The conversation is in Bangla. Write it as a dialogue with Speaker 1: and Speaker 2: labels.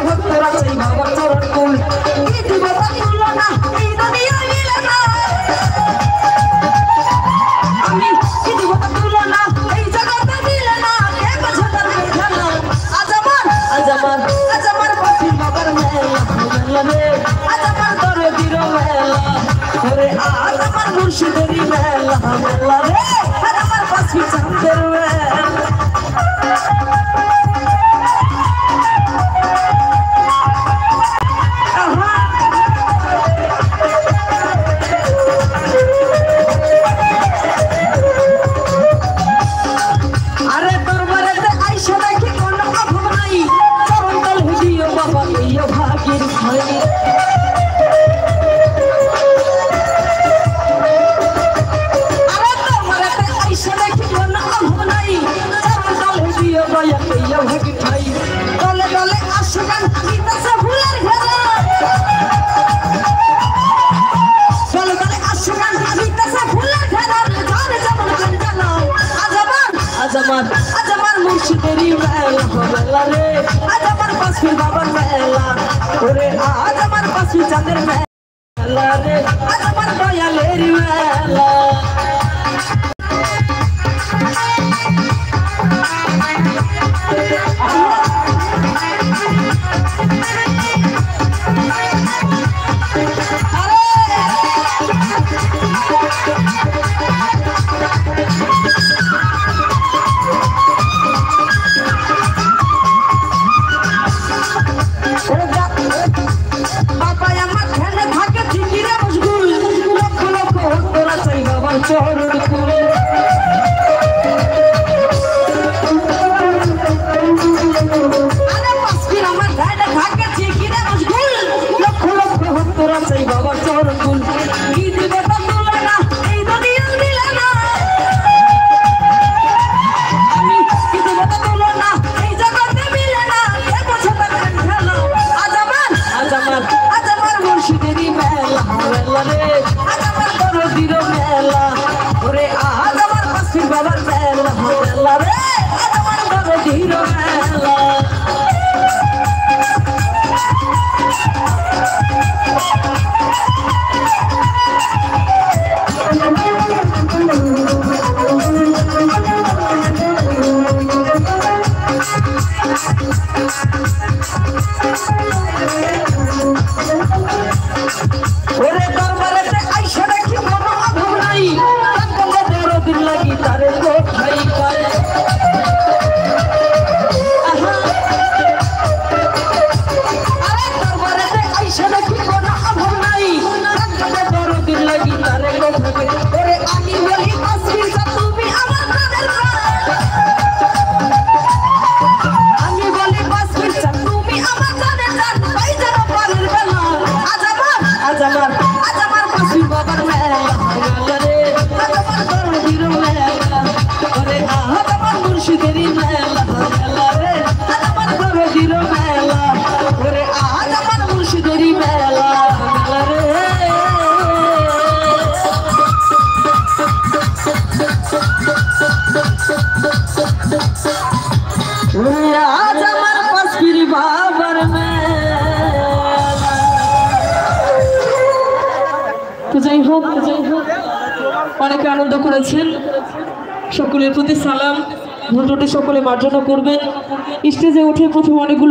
Speaker 1: ভক্তরা চাই বাবার চরণ কুল কি দিব তুলো না এই দুনিয়া মিলে না আমি কি দিব তুলো না এই জগতে মিলে না কে বোঝে তার বেদনা আজ আমার পাখির বাবার মেলা রে আজ আমার দরদির মেলা ওরে আজ আমার মুর্শিদেরই মেলা মেলা রে আজ আমার পাখি চাঁদের মেলা আজ আমার মুর্শিদেরই মেলা রে আজ আমার পাখির বাবার মেলা ওরে আজ আমার পাখি চাঁদের মেলা রে আজ আমার দয়ালের মেলা চরণ কুল আরে পাখির আমার গায়ে থাকে চিকিরে মশগুল লক্ষ লক্ষ ভক্তরা চাই বাবার চরণ কুল কি দিব তুলো না এই দুনিয়া মিলে না আমি কি দিব তুলো না এই জগতে মিলে না কে বোঝে তার বেদনা আজ আমার মুর্শিদেরই মেলা মেলা রে আজ আমার দরদির মেলা ওরে আজ আমার পাখির বাবার মেলা মেলা রে আজ আমার দরদির মেলা ওরে দরবারেতে আইসা দেখি মনো অভাব নাই কাঙ্গলে দরদির লাগি তারে কোথায় পায় আরে দরবারেতে আইসা দেখি মনো অভাব নাই কাঙ্গলে দরদির লাগি তারে কোথায় ওরে আমি বলি আসবি তুমি আমার প্রাণের আমি বলি বাসবি তুমি আমার প্রাণের ভাই যেন পারের বেলা আজ আমার পাখির বাবার মেলা রে আজ আমার দরদির মেলা ওরে আজ আমার মুর্শিদেরই মেলা মেলা রে আজ আমার দরদির মেলা ওরে আজ আমার মুর্শিদেরই মেলা মেলা রে আজ আমার পাখির বাবার তো যাই হোক অনেকে আনন্দ করেছেন সকলের প্রতি সালাম ভুল ত্রুটি সকলে মার্জনা করবেন স্টেজে উঠে প্রথমে অনেকগুলো